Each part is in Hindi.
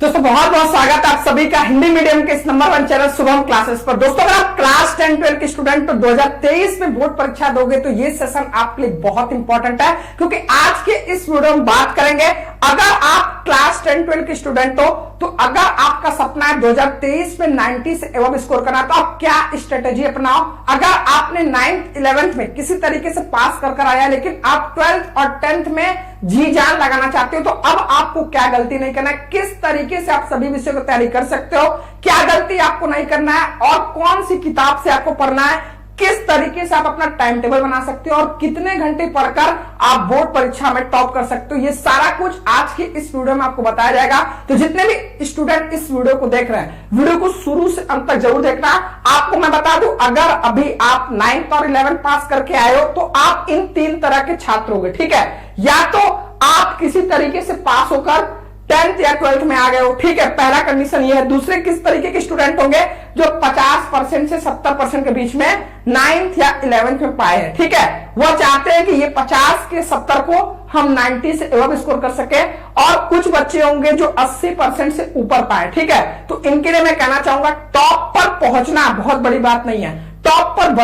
दोस्तों बहुत बहुत स्वागत है आप सभी का हिंदी मीडियम के इस नंबर 1 चैनल शुभम क्लासेस पर। दोस्तों अगर आप क्लास 10-12 के स्टूडेंट तो 2023 में बोर्ड परीक्षा दोगे तो ये सेशन आपके लिए बहुत इंपॉर्टेंट है, क्योंकि आज के इस वीडियो में बात करेंगे अगर आप क्लास 10-12 के स्टूडेंट हो तो अगर आपका सपना है 2023 में 90 से एबव स्कोर करना तो आप क्या स्ट्रेटेजी अपनाओ। अगर आपने 9th 11th में किसी तरीके से पास कर आया लेकिन आप 12th और 10th में जी जान लगाना चाहते हो तो अब आपको क्या गलती नहीं करना है, किस तरीके से आप सभी विषयों की तैयारी कर सकते हो, क्या गलती आपको नहीं करना है और कौन सी किताब से आपको पढ़ना है, किस तरीके से आप अपना टाइम टेबल बना सकते हो और कितने घंटे पढ़कर आप बोर्ड परीक्षा में टॉप कर सकते हो, ये सारा कुछ आज के इस वीडियो में आपको बताया जाएगा। तो जितने भी स्टूडेंट इस वीडियो को देख रहे हैं, वीडियो को शुरू से अंत तक जरूर देखना। आपको मैं बता दूं, अगर अभी आप 9th और 11th पास करके आए हो तो आप इन 3 तरह के छात्र होंगे, ठीक है। या तो आप किसी तरीके से पास होकर 10th या 12th में आ गए हो, ठीक है, पहला कंडीशन ये है। दूसरे किस तरीके के स्टूडेंट होंगे जो 50% से 70% के बीच में 9th या 11th में पाए हैं, ठीक है। वो चाहते हैं कि ये 50 के 70 को हम 90 से एबव स्कोर कर सके और कुछ बच्चे होंगे जो 80% से ऊपर पाए, ठीक है। तो इनके लिए मैं कहना चाहूंगा टॉप पर पहुंचना बहुत बड़ी बात नहीं है, टॉप पर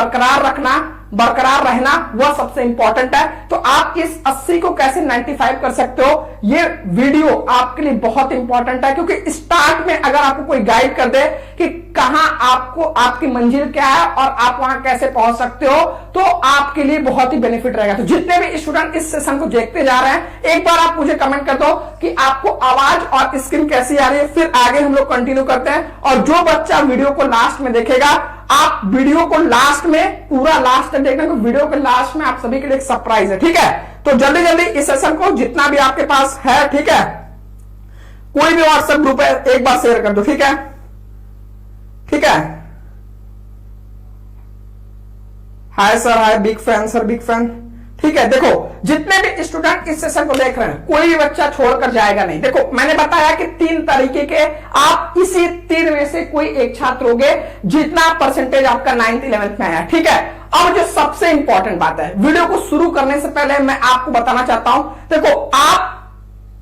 बरकरार रहना वह सबसे इंपॉर्टेंट है। तो आप इस 80 को कैसे 95 कर सकते हो, ये वीडियो आपके लिए बहुत इंपॉर्टेंट है, क्योंकि स्टार्ट में अगर आपको कोई गाइड कर दे कि कहां आपको आपकी मंजिल क्या है और आप वहां कैसे पहुंच सकते हो तो आपके लिए बहुत ही बेनिफिट रहेगा। तो जितने भी स्टूडेंट इस सेशन को देखते जा रहे हैं, एक बार आप मुझे कमेंट कर दो कि आपको आवाज और स्क्रीन कैसी आ रही है, फिर आगे हम लोग कंटिन्यू करते हैं। और जो बच्चा वीडियो को लास्ट में देखेगा, आप वीडियो को लास्ट में पूरा लास्ट तक देखना, क्योंकि वीडियो के लास्ट में आप सभी के लिए एक सरप्राइज है, ठीक है। तो जल्दी जल्दी इस सेशन को जितना भी आपके पास है, ठीक है, कोई भी व्हाट्सएप ग्रुप है एक बार शेयर कर दो, ठीक है, ठीक है। Hi sir, hi, big fan sir, big fan, ठीक है। देखो जितने भी स्टूडेंट इस सेशन को देख रहे हैं, कोई भी बच्चा छोड़कर जाएगा नहीं। देखो मैंने बताया कि 3 तरीके के, आप इसी 3 में से कोई एक छात्र होगे जितना परसेंटेज आपका 9th 11th में आया, ठीक है। अब जो सबसे इंपॉर्टेंट बात है, वीडियो को शुरू करने से पहले मैं आपको बताना चाहता हूं, देखो आप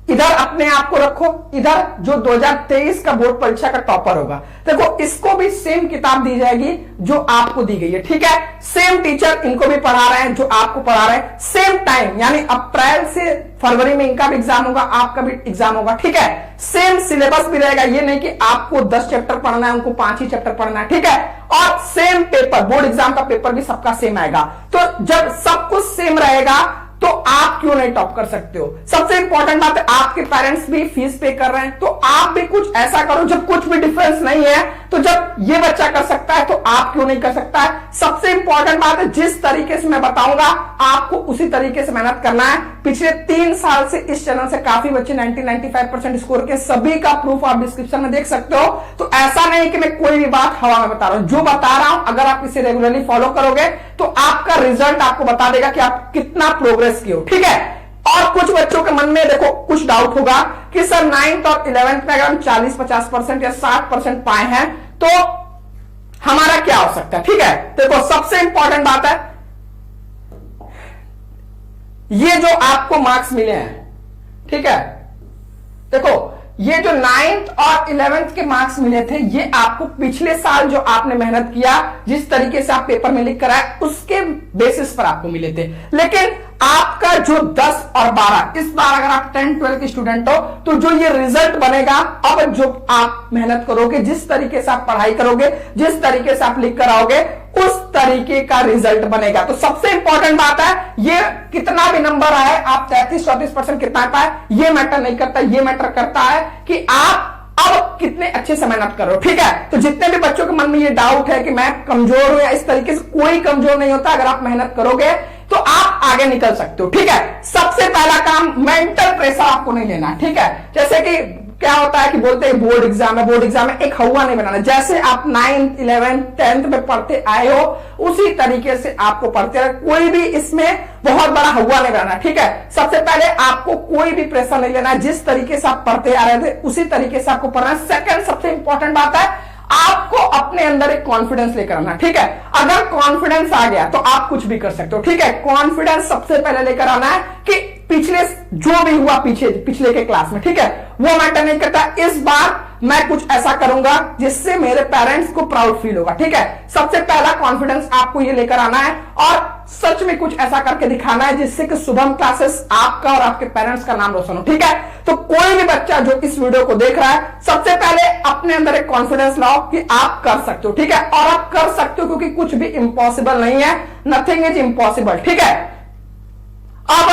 इधर अपने आप को रखो, इधर जो 2023 का बोर्ड परीक्षा का टॉपर होगा, देखो इसको भी सेम किताब दी जाएगी जो आपको दी गई है, ठीक है। सेम टीचर इनको भी पढ़ा रहे हैं जो आपको पढ़ा रहे हैं, सेम टाइम यानी अप्रैल से फरवरी में इनका भी एग्जाम होगा, आपका भी एग्जाम होगा, ठीक है। सेम सिलेबस भी रहेगा, ये नहीं कि आपको 10 चैप्टर पढ़ना है, उनको 5 ही चैप्टर पढ़ना है, ठीक है। और सेम पेपर, बोर्ड एग्जाम का पेपर भी सबका सेम आएगा। तो जब सब कुछ सेम रहेगा तो आप क्यों नहीं टॉप कर सकते हो। सबसे इंपॉर्टेंट बात है, आपके पेरेंट्स भी फीस पे कर रहे हैं, तो आप भी कुछ ऐसा करो जब कुछ भी डिफरेंस नहीं है, तो जब ये बच्चा कर सकता है तो आप क्यों नहीं कर सकता है। सबसे इंपॉर्टेंट बात है, जिस तरीके से मैं बताऊंगा आपको उसी तरीके से मेहनत करना है। पिछले 3 साल से इस चैनल से काफी बच्चे 90-95% स्कोर के, सभी का प्रूफ आप डिस्क्रिप्शन में देख सकते हो। तो ऐसा नहीं कि मैं कोई भी बात हवा में बता रहा हूं, जो बता रहा हूं अगर आप इसे रेगुलरली फॉलो करोगे तो आपका रिजल्ट आपको बता देगा कि आप कितना प्रोग्रेस किए हो, ठीक है। और कुछ बच्चों के मन में देखो कुछ डाउट होगा कि सर 9th और 11th में अगर हम 40-50% या 60% पाए हैं तो हमारा क्या हो सकता है, ठीक है। देखो सबसे इंपॉर्टेंट बात है, ये जो आपको मार्क्स मिले हैं, ठीक है, देखो ये जो 9th और 11th के मार्क्स मिले थे, ये आपको पिछले साल जो आपने मेहनत किया, जिस तरीके से आप पेपर में लिख कर आए, उसके बेसिस पर आपको मिले थे। लेकिन आपका जो 10 और 12, इस बार अगर आप 10-12 के स्टूडेंट हो तो जो ये रिजल्ट बनेगा, अब जो आप मेहनत करोगे, जिस तरीके से आप पढ़ाई करोगे, जिस तरीके से आप लिख कर आओगे, उस तरीके का रिजल्ट बनेगा। तो सबसे इंपॉर्टेंट बात है, ये कितना भी नंबर आए, आप 33-34% कितना पाए, ये मैटर नहीं करता, ये मैटर करता है कि आप अब कितने अच्छे से मेहनत कर रहे हो, ठीक है। तो जितने भी बच्चों के मन में ये डाउट है कि मैं कमजोर हूं या इस तरीके से, कोई कमजोर नहीं होता। अगर आप मेहनत करोगे तो आप आगे निकल सकते हो, ठीक है। सबसे पहला काम, मेंटल प्रेशर आपको नहीं लेना, ठीक है। जैसे कि क्या होता है कि बोलते हैं बोर्ड एग्जाम है, बोर्ड एग्जाम में एक हवा नहीं बनाना। जैसे आप 9th 11th 10th में पढ़ते आए हो, उसी तरीके से आपको पढ़ते रहे, कोई भी इसमें बहुत बड़ा हवा नहीं बनाना, ठीक है। सबसे पहले आपको कोई भी प्रेशर नहीं लेना, जिस तरीके से आप पढ़ते आ रहे थे उसी तरीके से आपको पढ़ना है। सेकंड सबसे इंपॉर्टेंट बात है, आपको अपने अंदर एक कॉन्फिडेंस लेकर आना, ठीक है। अगर कॉन्फिडेंस आ गया तो आप कुछ भी कर सकते हो, ठीक है। कॉन्फिडेंस सबसे पहले लेकर आना है कि पिछले जो भी हुआ पिछले के क्लास में, ठीक है, वो मैटर नहीं करता। इस बार मैं कुछ ऐसा करूंगा जिससे मेरे पेरेंट्स को प्राउड फील होगा, ठीक है। सबसे पहला कॉन्फिडेंस आपको ये लेकर आना है और सच में कुछ ऐसा करके दिखाना है जिससे कि शुभम क्लासेस आपका और आपके पेरेंट्स का नाम रोशन हो, ठीक है। तो कोई भी बच्चा जो इस वीडियो को देख रहा है, सबसे पहले अपने अंदर एक कॉन्फिडेंस लाओ कि आप कर सकते हो, ठीक है। और आप कर सकते हो क्योंकि कुछ भी इंपॉसिबल नहीं है, नथिंग इज इम्पॉसिबल, ठीक है। अब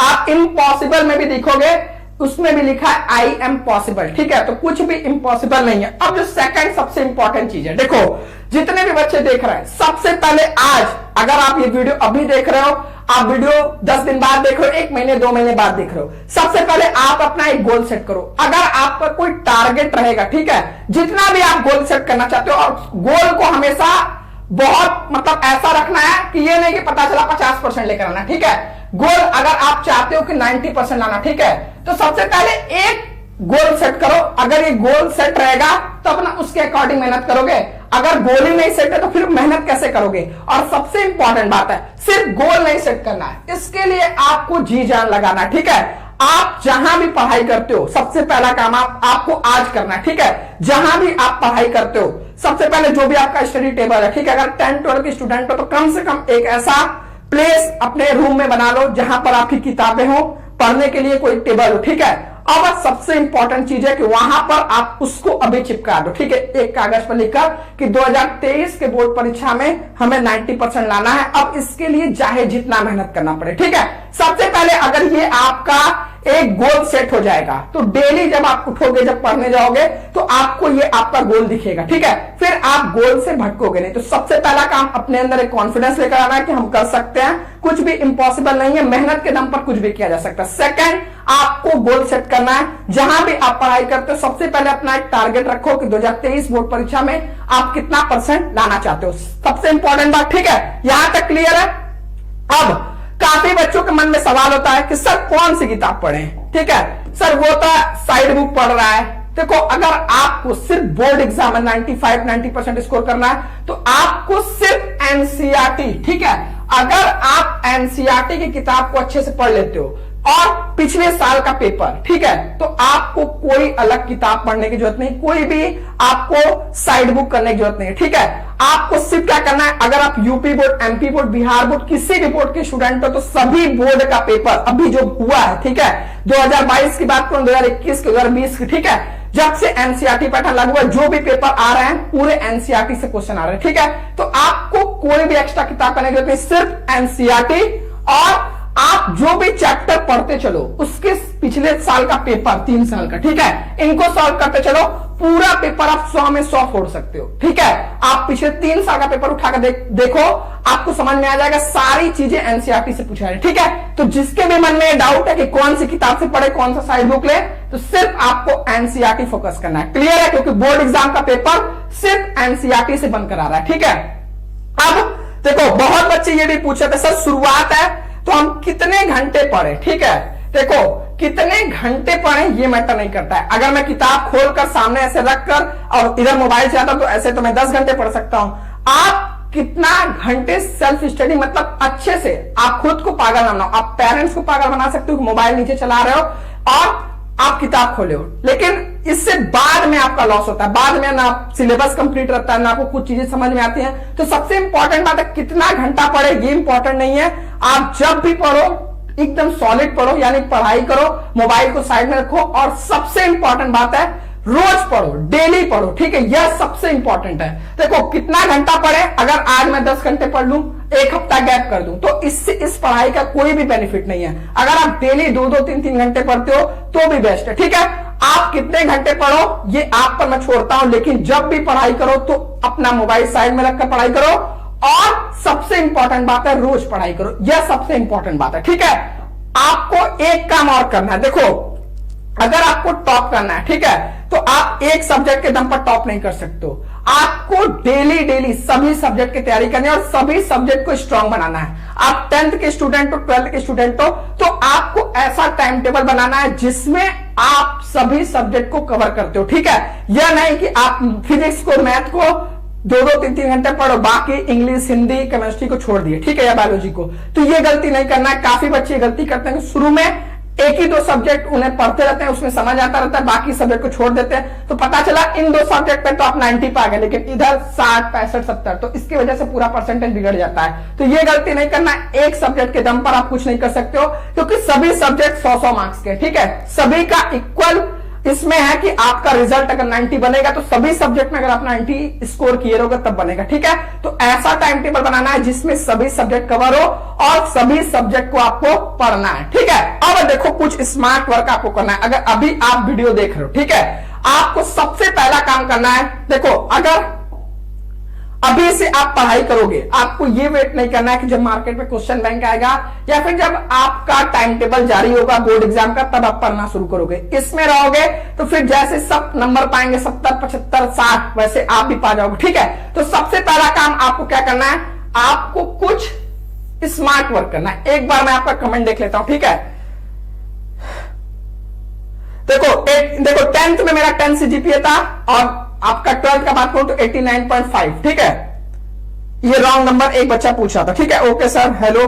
आप इम्पॉसिबल में भी देखोगे, उसमें भी लिखा है आई एम पॉसिबल, ठीक है। तो कुछ भी इम्पॉसिबल नहीं है। अब जो सेकंड सबसे इंपॉर्टेंट चीज है, देखो जितने भी बच्चे देख रहे हैं, सबसे पहले आज अगर आप ये वीडियो अभी देख रहे हो, आप वीडियो 10 दिन बाद देख रहे हो, 1 महीने 2 महीने बाद देख रहे हो, सबसे पहले आप अपना एक गोल सेट करो। अगर आपका कोई टारगेट रहेगा, ठीक है, जितना भी आप गोल सेट करना चाहते हो, और गोल को हमेशा बहुत मतलब ऐसा रखना है कि ये नहीं कि पता चला 50% लेकर आना, ठीक है। गोल अगर आप चाहते हो कि 90% लाना, ठीक है, तो सबसे पहले एक गोल सेट करो। अगर ये गोल सेट रहेगा तो अपना उसके अकॉर्डिंग मेहनत करोगे। अगर गोल ही नहीं सेट है तो फिर मेहनत कैसे करोगे। और सबसे इंपॉर्टेंट बात है, सिर्फ गोल नहीं सेट करना है, इसके लिए आपको जी जान लगाना है, ठीक है। आप जहां भी पढ़ाई करते हो, सबसे पहला काम आपको आज करना है, ठीक है। जहां भी आप पढ़ाई करते हो, सबसे पहले जो भी आपका स्टडी टेबल है, ठीक है, अगर 10-12 के स्टूडेंट हो तो कम से कम एक ऐसा प्लेस अपने रूम में बना लो जहां पर आपकी किताबें हो, पढ़ने के लिए कोई टेबल हो, ठीक है। अब सबसे इंपॉर्टेंट चीज है कि वहां पर आप उसको अभी चिपका दो, ठीक है, एक कागज पर लिखकर कि 2023 के बोर्ड परीक्षा में हमें 90% लाना है। अब इसके लिए चाहे जितना मेहनत करना पड़े, ठीक है। सबसे पहले अगर ये आपका एक गोल सेट हो जाएगा तो डेली जब आप उठोगे, जब पढ़ने जाओगे, तो आपको ये आपका गोल दिखेगा, ठीक है। फिर आप गोल से भटकोगे नहीं। तो सबसे पहला काम अपने अंदर एक कॉन्फिडेंस लेकर आना है कि हम कर सकते हैं, कुछ भी इंपॉसिबल नहीं है, मेहनत के दम पर कुछ भी किया जा सकता है। सेकंड, आपको गोल सेट करना है। जहां भी आप पढ़ाई करते हो, सबसे पहले अपना एक टारगेट रखो कि 2023 बोर्ड परीक्षा में आप कितना % लाना चाहते हो। सबसे इंपॉर्टेंट बात, ठीक है, यहां तक क्लियर है। अब काफी बच्चों के मन में सवाल होता है कि सर कौन सी किताब पढ़ें, ठीक है, सर वो तो साइड बुक पढ़ रहा है। देखो, अगर आपको सिर्फ बोर्ड एग्जाम में 95-90% स्कोर करना है तो आपको सिर्फ एनसीईआरटी, ठीक है, अगर आप एनसीईआरटी की किताब को अच्छे से पढ़ लेते हो और पिछले साल का पेपर, ठीक है, तो आपको कोई अलग किताब पढ़ने की जरूरत नहीं, कोई भी आपको साइड बुक करने की जरूरत नहीं है, ठीक है। आपको सिर्फ क्या करना है, अगर आप UP board, MP board, Bihar board, किसी भी बोर्ड के स्टूडेंट हो तो सभी बोर्ड का पेपर अभी जो हुआ है, ठीक है, 2022 की बात करूं, 2021 की, 2020 की, ठीक है, जब से एनसीईआरटी पैटर्न लागू हुआ, जो भी पेपर आ रहे हैं पूरे एनसीईआरटी से क्वेश्चन आ रहे हैं, ठीक है। तो आपको कोई भी एक्स्ट्रा किताब करने की जरूरत नहीं, सिर्फ एनसीईआरटी, और आप जो भी चैप्टर पढ़ते चलो उसके पिछले साल का पेपर, 3 साल का, ठीक है, इनको सॉल्व करते चलो, पूरा पेपर आप 100 में 100 फोड़ सकते हो, ठीक है। आप पिछले 3 साल का पेपर उठाकर देखो, आपको समझ में आ जाएगा, सारी चीजें एनसीईआरटी से पूछा है, ठीक है। तो जिसके भी मन में डाउट है कि कौन सी किताब से पढ़े, कौन सा साइड बुक ले, तो सिर्फ आपको एनसीईआरटी फोकस करना है। क्लियर है, क्योंकि बोर्ड एग्जाम का पेपर सिर्फ एनसीईआरटी से बनकर आ रहा है, ठीक है। अब देखो, बहुत बच्चे ये भी पूछे थे, सर शुरुआत है तो हम कितने घंटे पढ़े, ठीक है। देखो, कितने घंटे पढ़े ये मैटर नहीं करता है। अगर मैं किताब खोलकर सामने ऐसे रखकर और इधर मोबाइल चलाता तो ऐसे तो मैं 10 घंटे पढ़ सकता हूं। आप कितना घंटे सेल्फ स्टडी, मतलब अच्छे से आप खुद को पागल ना बनाओ, आप पेरेंट्स को पागल बना सकते हो कि मोबाइल नीचे चला रहे हो और आप किताब खोले हो, लेकिन इससे बाद में आपका लॉस होता है। बाद में ना सिलेबस कंप्लीट रहता है, ना आपको कुछ चीजें समझ में आती हैं। तो सबसे इंपॉर्टेंट बात है कितना घंटा पढ़े, ये इंपॉर्टेंट नहीं है। आप जब भी पढ़ो एकदम सॉलिड पढ़ो, यानी पढ़ाई करो, मोबाइल को साइड में रखो, और सबसे इंपॉर्टेंट बात है रोज पढ़ो, डेली पढ़ो, ठीक है, यह सबसे इंपॉर्टेंट है। देखो, कितना घंटा पढ़े, अगर आज मैं 10 घंटे पढ़ लूं, एक हफ्ता गैप कर दूं, तो इससे इस पढ़ाई का कोई भी बेनिफिट नहीं है। अगर आप डेली 2-2, 3-3 घंटे पढ़ते हो तो भी बेस्ट है, ठीक है। आप कितने घंटे पढ़ो ये आप पर मैं छोड़ता हूं, लेकिन जब भी पढ़ाई करो तो अपना मोबाइल साइड में रखकर पढ़ाई करो, और सबसे इंपॉर्टेंट बात है रोज पढ़ाई करो, यह सबसे इंपॉर्टेंट बात है, ठीक है। आपको एक काम और करना है, देखो, अगर आपको टॉप करना है, ठीक है, तो आप एक सब्जेक्ट के दम पर टॉप नहीं कर सकते हो। आपको डेली सभी सब्जेक्ट की तैयारी करनी है और सभी सब्जेक्ट को स्ट्रांग बनाना है। आप 10th के स्टूडेंट हो, 12th के स्टूडेंट हो, तो आपको ऐसा टाइम टेबल बनाना है जिसमें आप सभी सब्जेक्ट को कवर करते हो, ठीक है। यह नहीं कि आप फिजिक्स को, मैथ को दो दो तीन तीन घंटे पढ़ो, बाकी इंग्लिश, हिंदी, केमिस्ट्री को छोड़ दिए, ठीक है, या बायोलॉजी को। तो ये गलती नहीं करना है। काफी बच्चे गलती करते हैं कि शुरू में एक ही दो सब्जेक्ट उन्हें पढ़ते रहते हैं, उसमें समझ आता रहता है, बाकी सब्जेक्ट को छोड़ देते हैं। तो पता चला इन दो सब्जेक्ट पे तो आप 90 पा गए, लेकिन इधर 60, 65, 70, तो इसकी वजह से पूरा परसेंटेज बिगड़ जाता है। तो ये गलती नहीं करना। एक सब्जेक्ट के दम पर आप कुछ नहीं कर सकते हो, क्योंकि सभी सब्जेक्ट 100-100 मार्क्स के, ठीक है, सभी का इक्वल इसमें है कि आपका रिजल्ट अगर 90 बनेगा तो सभी सब्जेक्ट में अगर आप 90 स्कोर किए रहोगे तब बनेगा, ठीक है। तो ऐसा टाइम टेबल बनाना है जिसमें सभी सब्जेक्ट कवर हो और सभी सब्जेक्ट को आपको पढ़ना है, ठीक है। अब देखो कुछ स्मार्ट वर्क आपको करना है। अगर अभी आप वीडियो देख रहे हो, ठीक है, आपको सबसे पहला काम करना है, देखो अगर अभी से आप पढ़ाई करोगे, आपको ये वेट नहीं करना है कि जब मार्केट में क्वेश्चन बैंक आएगा या फिर जब आपका टाइम टेबल जारी होगा बोर्ड एग्जाम का तब आप पढ़ना शुरू करोगे। इसमें रहोगे तो फिर जैसे सब नंबर पाएंगे 70, 75, 60, वैसे आप भी पा जाओगे, ठीक है। तो सबसे पहला काम आपको क्या करना है, आपको कुछ स्मार्ट वर्क करना है। एक बार मैं आपका कमेंट देख लेता हूं, ठीक है। देखो 10th में मेरा 10 CGPA था और आपका 12th का बात करूं तो 89.5, ठीक है। ये रॉन्ग नंबर एक बच्चा पूछ रहा था, ठीक है। ओके सर, हेलो,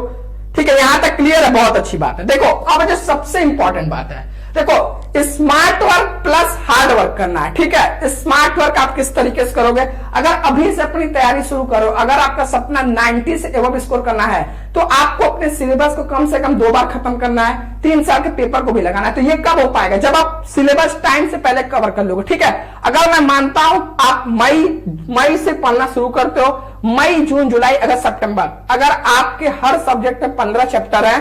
ठीक है, यहां तक क्लियर है, बहुत अच्छी बात है। देखो अब जो सबसे इंपॉर्टेंट बात है, देखो smart work plus hard work करना है, ठीक है। स्मार्ट वर्क आप किस तरीके से करोगे, अगर अभी से अपनी तैयारी शुरू करो, अगर आपका सपना 90 से एबव स्कोर करना है तो आपको अपने सिलेबस को कम से कम 2 बार खत्म करना है, 3 साल के पेपर को भी लगाना है। तो ये कब हो पाएगा, जब आप सिलेबस टाइम से पहले कवर कर लोगे, ठीक है। अगर मैं मानता हूं आप मई से पढ़ना शुरू करते हो, मई, जून, जुलाई, अगस्त, सितंबर, अगर आपके हर सब्जेक्ट में 15 चैप्टर है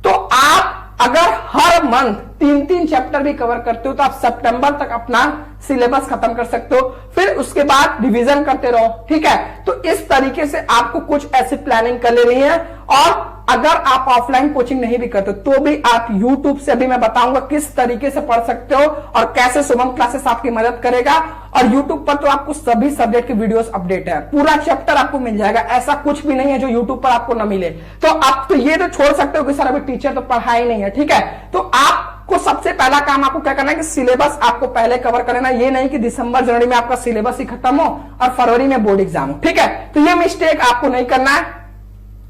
तो आप अगर हर मंथ 3-3 चैप्टर भी कवर करते हो तो आप सितंबर तक अपना सिलेबस खत्म कर सकते हो, फिर उसके बाद रिवीजन करते रहो, ठीक है। तो इस तरीके से आपको कुछ ऐसी प्लानिंग कर लेनी है। और अगर आप ऑफलाइन कोचिंग नहीं भी करते तो भी आप YouTube से अभी मैं बताऊंगा किस तरीके से पढ़ सकते हो और कैसे शुभम क्लासेस आपकी मदद करेगा। और YouTube पर तो आपको सभी सब्जेक्ट के वीडियोस अपडेट है, पूरा चैप्टर आपको मिल जाएगा, ऐसा कुछ भी नहीं है जो YouTube पर आपको ना मिले। तो आप तो ये तो छोड़ सकते हो कि सर अभी टीचर तो पढ़ाई नहीं है, ठीक है। तो आपको सबसे पहला काम आपको क्या करना है कि सिलेबस आपको पहले कवर करना। ये नहीं कि दिसंबर जनवरी में आपका सिलेबस ही खत्म हो और फरवरी में बोर्ड एग्जाम हो, ठीक है। तो ये मिस्टेक आपको नहीं करना है।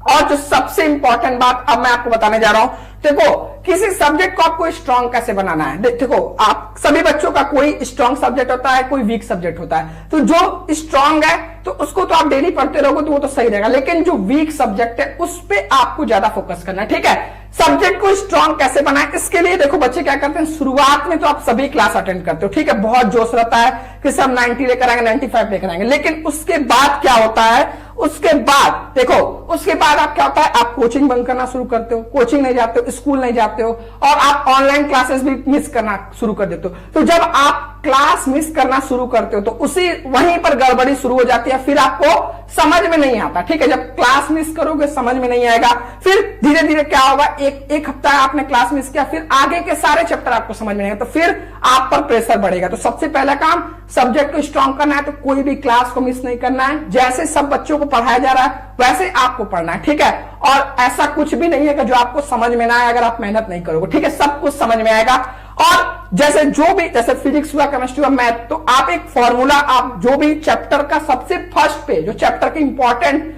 और जो सबसे इंपॉर्टेंट बात अब मैं आपको बताने जा रहा हूं, देखो किसी सब्जेक्ट को आपको स्ट्रांग कैसे बनाना है। देखो आप सभी बच्चों का कोई स्ट्रांग सब्जेक्ट होता है, कोई वीक सब्जेक्ट होता है। तो जो स्ट्रांग है तो उसको तो आप डेली पढ़ते रहोगे तो वो तो सही रहेगा, लेकिन जो वीक सब्जेक्ट है उस पर आपको ज्यादा फोकस करना है, ठीक है। सब्जेक्ट को स्ट्रांग कैसे बनाए, इसके लिए देखो बच्चे क्या करते हैं, शुरुआत में तो आप सभी क्लास अटेंड करते हो, ठीक है, बहुत जोश रहता है कि सब 90 लेकर आएंगे, 95 लेकर आएंगे। लेकिन उसके बाद क्या होता है, उसके बाद देखो उसके बाद आप क्या होता है, आप कोचिंग बंद करना शुरू करते हो, कोचिंग नहीं जाते हो, स्कूल नहीं जाते हो और आप ऑनलाइन क्लासेस भी मिस करना शुरू कर देते हो। तो जब आप क्लास मिस करना शुरू करते हो तो उसी वहीं पर गड़बड़ी शुरू हो जाती है, फिर आपको समझ में नहीं आता, ठीक है। जब क्लास मिस करोगे समझ में नहीं आएगा, फिर धीरे धीरे क्या होगा, एक हफ्ता आपने क्लास मिस किया, फिर आगे के सारे चैप्टर आपको समझ में नहीं आएगा, तो फिर आप पर प्रेशर बढ़ेगा। तो सबसे पहला काम सब्जेक्ट को स्ट्रांग करना है, तो कोई भी क्लास को मिस नहीं करना है, जैसे सब बच्चों को पढ़ाया जा रहा है वैसे आपको पढ़ना है, ठीक है। और ऐसा कुछ भी नहीं है कि जो आपको समझ में ना आए अगर आप मेहनत नहीं करोगे, ठीक है, सब कुछ समझ में आएगा। और जैसे फिजिक्स हुआ, केमिस्ट्री हुआ, मैथ, तो आप एक फॉर्मूला, आप जो भी चैप्टर का सबसे फर्स्ट पे जो चैप्टर की इंपॉर्टेंट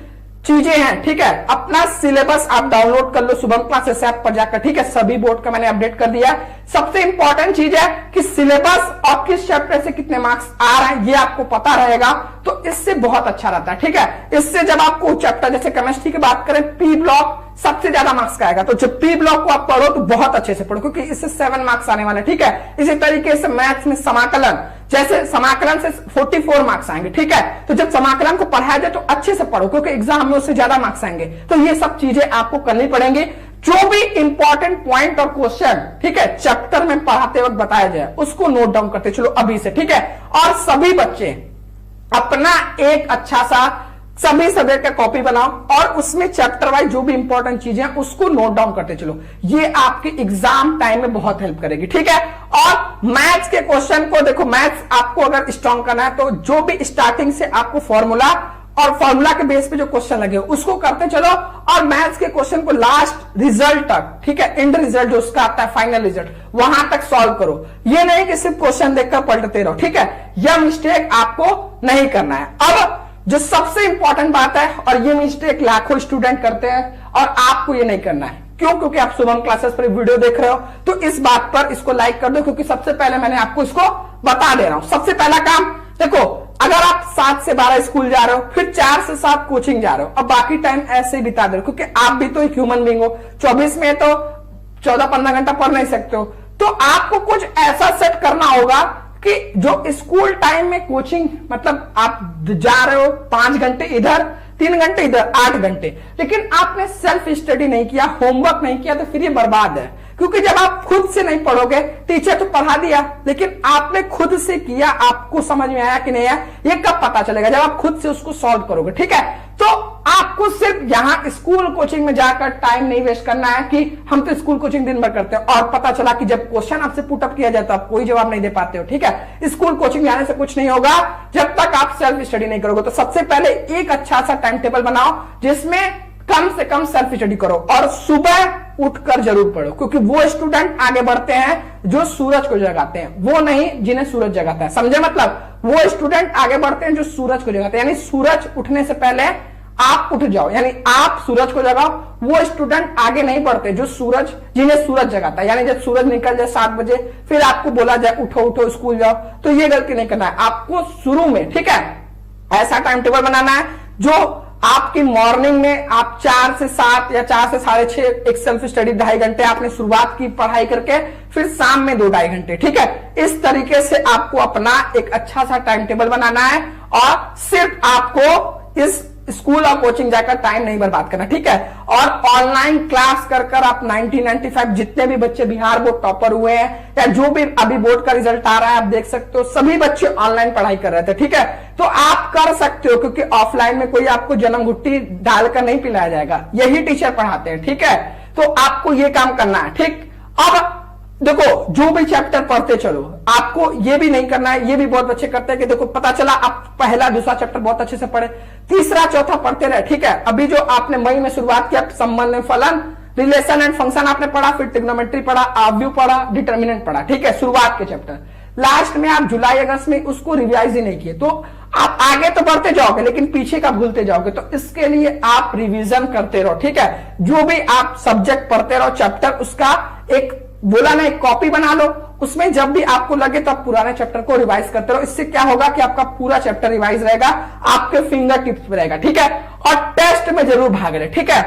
चीजें हैं, ठीक है, अपना सिलेबस आप डाउनलोड कर लो शुभम क्लासेस ऐप पर जाकर, ठीक है। सभी बोर्ड का मैंने अपडेट कर दिया। सबसे इंपॉर्टेंट चीज है कि सिलेबस और किस चैप्टर से कितने मार्क्स आ रहे हैं ये आपको पता रहेगा, तो इससे बहुत अच्छा रहता है, ठीक है। इससे जब आपको चैप्टर जैसे केमिस्ट्री की बात करें, पी ब्लॉक सबसे ज्यादा मार्क्स का आएगा, तो जब पी ब्लॉक को आप पढ़ो तो बहुत अच्छे से पढ़ो, क्योंकि इससे 7 मार्क्स आने वाले, ठीक है। इसी तरीके से मैथ्स में समाकलन, जैसे समाकलन से 44 मार्क्स आएंगे, ठीक है। तो जब समाकलन को पढ़ाया जाए तो अच्छे से पढ़ो, क्योंकि एग्जाम में उससे ज्यादा मार्क्स आएंगे। तो ये सब चीजें आपको करनी पड़ेंगी। जो भी इंपॉर्टेंट पॉइंट और क्वेश्चन, ठीक है, चैप्टर में पढ़ाते वक्त बताया जाए उसको नोट डाउन करते चलो अभी से, ठीक है। और सभी बच्चे अपना एक अच्छा सा सभी सब्जेक्ट का कॉपी बनाओ और उसमें चैप्टर वाइज जो भी इंपॉर्टेंट चीजें हैं उसको नोट डाउन करते चलो, ये आपके एग्जाम टाइम में बहुत हेल्प करेगी, ठीक है। और मैथ्स के क्वेश्चन को देखो, मैथ्स आपको अगर स्ट्रांग करना है तो जो भी स्टार्टिंग से आपको फॉर्मूला और फॉर्मूला के बेस पे जो क्वेश्चन लगे उसको करते चलो, और मैथ्स के क्वेश्चन को लास्ट रिजल्ट तक, ठीक है, एंड रिजल्ट जो उसका आता है फाइनल रिजल्ट, वहां तक सॉल्व करो। ये नहीं कि सिर्फ क्वेश्चन देखकर पलटते रहो, ठीक है, यह मिस्टेक आपको नहीं करना है। अब जो सबसे इंपॉर्टेंट बात है, और ये मिस्टेक लाखों स्टूडेंट करते हैं और आपको ये नहीं करना है। क्यों? क्योंकि आप शुभम क्लासेस पर वीडियो देख रहे हो, तो इस बात पर इसको लाइक कर दो, क्योंकि सबसे पहले मैंने आपको इसको बता दे रहा हूं। सबसे पहला काम देखो, अगर आप 7 से 12 स्कूल जा रहे हो, फिर 4 से 7 कोचिंग जा रहे हो, अब बाकी टाइम ऐसे ही बिता दे रहे हो, क्योंकि आप भी तो एक ह्यूमन बीइंग हो। 24 में तो 14-15 घंटा पढ़ नहीं सकते हो, तो आपको कुछ ऐसा सेट करना होगा कि जो स्कूल टाइम में कोचिंग, मतलब आप जा रहे हो 5 घंटे इधर, 3 घंटे इधर, 8 घंटे, लेकिन आपने सेल्फ स्टडी नहीं किया, होमवर्क नहीं किया, तो फिर ये बर्बाद है। क्योंकि जब आप खुद से नहीं पढ़ोगे, टीचर तो पढ़ा दिया, लेकिन आपने खुद से किया, आपको समझ में आया कि नहीं आया, ये कब पता चलेगा? जब आप खुद से उसको सॉल्व करोगे। ठीक है, तो आपको सिर्फ यहां स्कूल कोचिंग में जाकर टाइम नहीं वेस्ट करना है कि हम तो स्कूल कोचिंग दिन भर करते हैं और पता चला कि जब क्वेश्चन आपसे पुटअप किया जाता है आप कोई जवाब नहीं दे पाते हो। ठीक है, स्कूल कोचिंग जाने से कुछ नहीं होगा जब तक आप सेल्फ स्टडी नहीं करोगे। तो सबसे पहले एक अच्छा सा टाइम टेबल बनाओ जिसमें कम से कम सेल्फ स्टडी करो, और सुबह उठकर जरूर पढ़ो, क्योंकि वो स्टूडेंट आगे बढ़ते हैं जो सूरज को जगाते हैं, वो नहीं जिन्हें सूरज जगाता है। समझे? मतलब वो स्टूडेंट आगे बढ़ते हैं जो सूरज को जगाते हैं, यानी सूरज उठने से पहले आप उठ जाओ, यानी आप सूरज को जगाओ। वो स्टूडेंट आगे नहीं बढ़ते जो सूरज, जिन्हें सूरज जगाता है, यानी जब सूरज निकल जाए 7 बजे फिर आपको बोला जाए उठो उठो स्कूल जाओ, तो ये गलती नहीं करना है आपको शुरू में। ठीक है, ऐसा टाइम टेबल बनाना है जो आपकी मॉर्निंग में आप 4 से 7 या 4 से 6:30 एक सेल्फ स्टडी 2.5 घंटे आपने शुरुआत की पढ़ाई करके, फिर शाम में 2-2.5 घंटे। ठीक है, इस तरीके से आपको अपना एक अच्छा सा टाइम टेबल बनाना है, और सिर्फ आपको इस स्कूल और कोचिंग जाकर टाइम नहीं बर्बाद करना। ठीक है, और ऑनलाइन क्लास कर कर आप 90-95 जितने भी बच्चे बिहार बोर्ड टॉपर हुए हैं, या जो भी अभी बोर्ड का रिजल्ट आ रहा है आप देख सकते हो, सभी बच्चे ऑनलाइन पढ़ाई कर रहे थे। ठीक है, तो आप कर सकते हो, क्योंकि ऑफलाइन में कोई आपको जन्म घुट्टी डालकर नहीं पिलाया जाएगा, यही टीचर पढ़ाते हैं। ठीक है, तो आपको ये काम करना है। ठीक, अब देखो जो भी चैप्टर पढ़ते चलो, आपको ये भी नहीं करना है, ये भी बहुत बच्चे करते हैं कि देखो पता चला आप पहला दूसरा चैप्टर बहुत अच्छे से पढ़े, तीसरा चौथा पढ़ते रहे। ठीक है, अभी जो आपने मई में शुरुआत किया, संबंध फलन, रिलेशन एंड फंक्शन आपने पढ़ा, फिर ट्रिग्नोमेट्री पढ़ा, आव्यूह पढ़ा, डिटर्मिनेंट पढ़ा। ठीक है, शुरुआत के चैप्टर, लास्ट में आप जुलाई अगस्त में उसको रिवाइज ही नहीं किए, तो आप आगे तो बढ़ते जाओगे लेकिन पीछे का भूलते जाओगे। तो इसके लिए आप रिवीजन करते रहो। ठीक है, जो भी आप सब्जेक्ट पढ़ते रहो चैप्टर, उसका एक बोला ना एक कॉपी बना लो, उसमें जब भी आपको लगे तो आप पुराने चैप्टर को रिवाइज करते रहो। इससे क्या होगा कि आपका पूरा चैप्टर रिवाइज रहेगा, आपके फिंगर टिप्स पे रहेगा। ठीक है, और टेस्ट में जरूर भाग ले। ठीक है,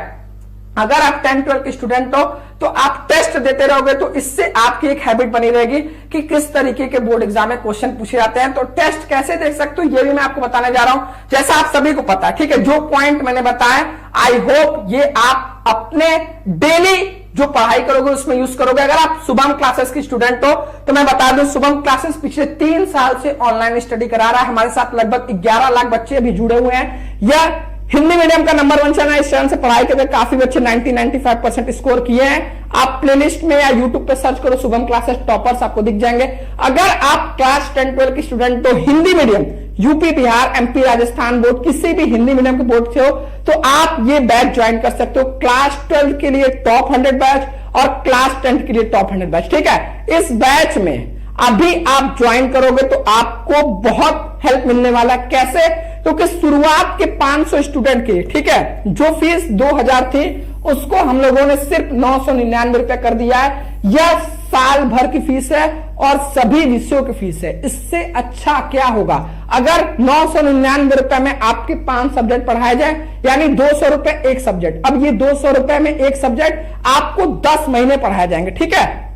अगर आप 10-12 के स्टूडेंट हो तो आप टेस्ट देते रहोगे, तो इससे आपकी एक हैबिट बनी रहेगी कि किस तरीके के बोर्ड एग्जाम में क्वेश्चन पूछे जाते हैं। तो टेस्ट कैसे देख सकते हो ये भी मैं आपको बताने जा रहा हूं, जैसा आप सभी को पता है। ठीक है, जो पॉइंट मैंने बताया आई होप ये आप अपने डेली जो पढ़ाई करोगे उसमें यूज करोगे। अगर आप शुभम क्लासेस की स्टूडेंट हो तो मैं बता दूं, शुभम क्लासेस पिछले 3 साल से ऑनलाइन स्टडी करा रहा है। हमारे साथ लगभग 11 लाख बच्चे अभी जुड़े हुए हैं। यह हिंदी मीडियम का नंबर 1 चैनल है। इस चैनल से पढ़ाई करके काफी बच्चे 90-95% स्कोर किए हैं। आप प्लेलिस्ट में या यूट्यूब पे सर्च करो शुभम क्लासेस टॉपर्स, आपको दिख जाएंगे। अगर आप क्लास 10-12 की स्टूडेंट हो, Hindi medium, UP, Bihar, MP, Rajasthan board, किसी भी हिंदी मीडियम के बोर्ड से हो, तो आप ये बैच ज्वाइन कर सकते हो। क्लास 12 के लिए टॉप 100 बैच और क्लास 10 के लिए टॉप 100 बैच। ठीक है, इस बैच में अभी आप ज्वाइन करोगे तो आपको बहुत हेल्प मिलने वाला। कैसे? क्योंकि शुरुआत के 500 स्टूडेंट के, ठीक है, जो फीस 2000 थी उसको हम लोगों ने सिर्फ 999 रुपए कर दिया है। यह साल भर की फीस है और सभी विषयों की फीस है। इससे अच्छा क्या होगा? अगर 999 रुपए में आपके 5 सब्जेक्ट पढ़ाए जाए, यानी 200 रुपए एक सब्जेक्ट। अब ये 200 रुपए में एक सब्जेक्ट आपको 10 महीने पढ़ाए जाएंगे। ठीक है,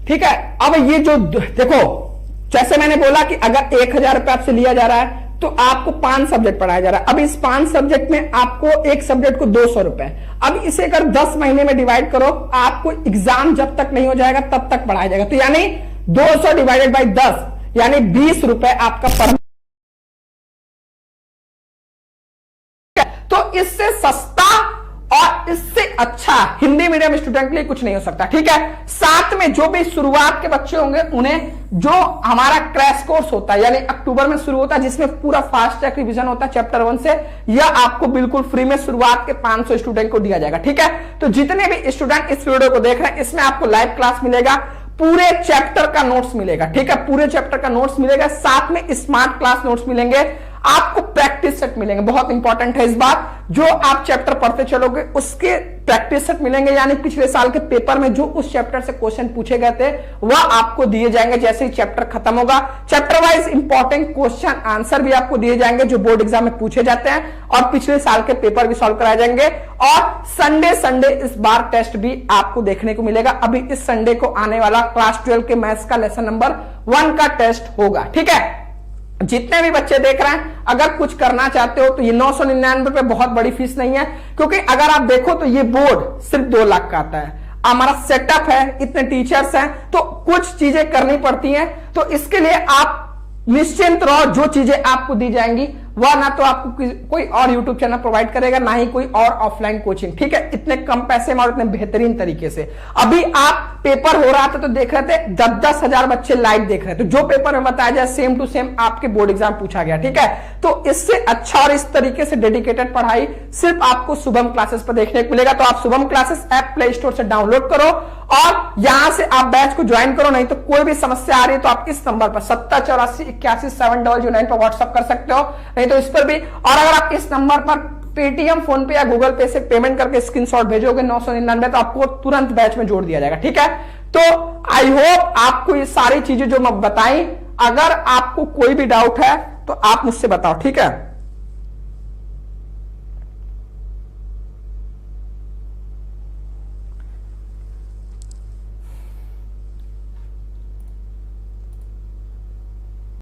ठीक है। अब ये जो देखो, जैसे मैंने बोला कि अगर 1000 रुपए आपसे लिया जा रहा है तो आपको 5 सब्जेक्ट पढ़ाया जा रहा है। अब इस 5 सब्जेक्ट में आपको एक सब्जेक्ट को 200 रुपए। अब इसे अगर 10 महीने में डिवाइड करो, आपको एग्जाम जब तक नहीं हो जाएगा तब तक पढ़ाया जाएगा। तो यानी 200 डिवाइडेड बाई 10 यानी 20 रुपए आपका पर। तो इससे सस्ता और इससे अच्छा हिंदी मीडियम स्टूडेंट के लिए कुछ नहीं हो सकता, ठीक है। साथ में जो भी शुरुआत के बच्चे होंगे उन्हें जो हमारा क्रैश कोर्स होता है, यानी अक्टूबर में शुरू होता है, जिसमें पूरा फास्ट ट्रैक रिवीजन होता है चैप्टर 1 से, यह आपको बिल्कुल फ्री में शुरुआत के 500 स्टूडेंट को दिया जाएगा, ठीक है। तो जितने भी स्टूडेंट इस वीडियो को देख रहे हैं, इसमें आपको लाइव क्लास मिलेगा, पूरे चैप्टर का नोट्स मिलेगा, ठीक है, पूरे चैप्टर का नोट्स मिलेगा, साथ में स्मार्ट क्लास नोट्स मिलेंगे, आपको प्रैक्टिस सेट मिलेंगे, बहुत इंपॉर्टेंट है इस बात, जो आप चैप्टर पढ़ते चलोगे उसके प्रैक्टिस सेट मिलेंगे, यानी पिछले साल के पेपर में जो उस चैप्टर से क्वेश्चन पूछे गए थे वह आपको दिए जाएंगे जैसे ही चैप्टर खत्म होगा। Chapter wise important question answer भी आपको दिए जाएंगे जो बोर्ड एग्जाम में पूछे जाते हैं, और पिछले साल के पेपर भी सॉल्व कराए जाएंगे, और संडे इस बार टेस्ट भी आपको देखने को मिलेगा। अभी इस संडे को आने वाला क्लास 12 के मैथ्स का लेसन नंबर 1 का टेस्ट होगा, ठीक है। जितने भी बच्चे देख रहे हैं, अगर कुछ करना चाहते हो तो ये 999 रुपए बहुत बड़ी फीस नहीं है, क्योंकि अगर आप देखो तो ये बोर्ड सिर्फ 2 लाख का आता है, हमारा सेटअप है, इतने टीचर्स हैं, तो कुछ चीजें करनी पड़ती हैं, तो इसके लिए आप निश्चिंत रहो, जो चीजें आपको दी जाएंगी वह ना तो आपको कोई और YouTube चैनल प्रोवाइड करेगा, ना ही कोई और ऑफलाइन कोचिंग, ठीक है, इतने कम पैसे में और इतने बेहतरीन तरीके से। अभी आप पेपर हो रहा था तो देख रहे थे 10-10 हजार बच्चे लाइव देख रहे थे, तो जो पेपर में बताया जाए सेम टू सेम आपके बोर्ड एग्जाम पूछा गया, ठीक है। तो इससे अच्छा और इस तरीके से डेडिकेटेड पढ़ाई सिर्फ आपको शुभम क्लासेस पर देखने को मिलेगा। तो आप Shubham classes app play store से डाउनलोड करो और यहां से आप बैच को ज्वाइन करो। नहीं तो कोई भी समस्या आ रही है तो आप इस नंबर पर 708481 पर व्हाट्सएप कर सकते हो, नहीं तो इस पर भी। और अगर आप इस नंबर पर पेटीएम, फोन पे या गूगल पे से पेमेंट करके स्क्रीनशॉट भेजोगे 999 तो आपको तुरंत बैच में जोड़ दिया जाएगा, ठीक है। तो आई होप आपको ये सारी चीजें जो मैं बताई, अगर आपको कोई भी डाउट है तो आप मुझसे बताओ, ठीक है।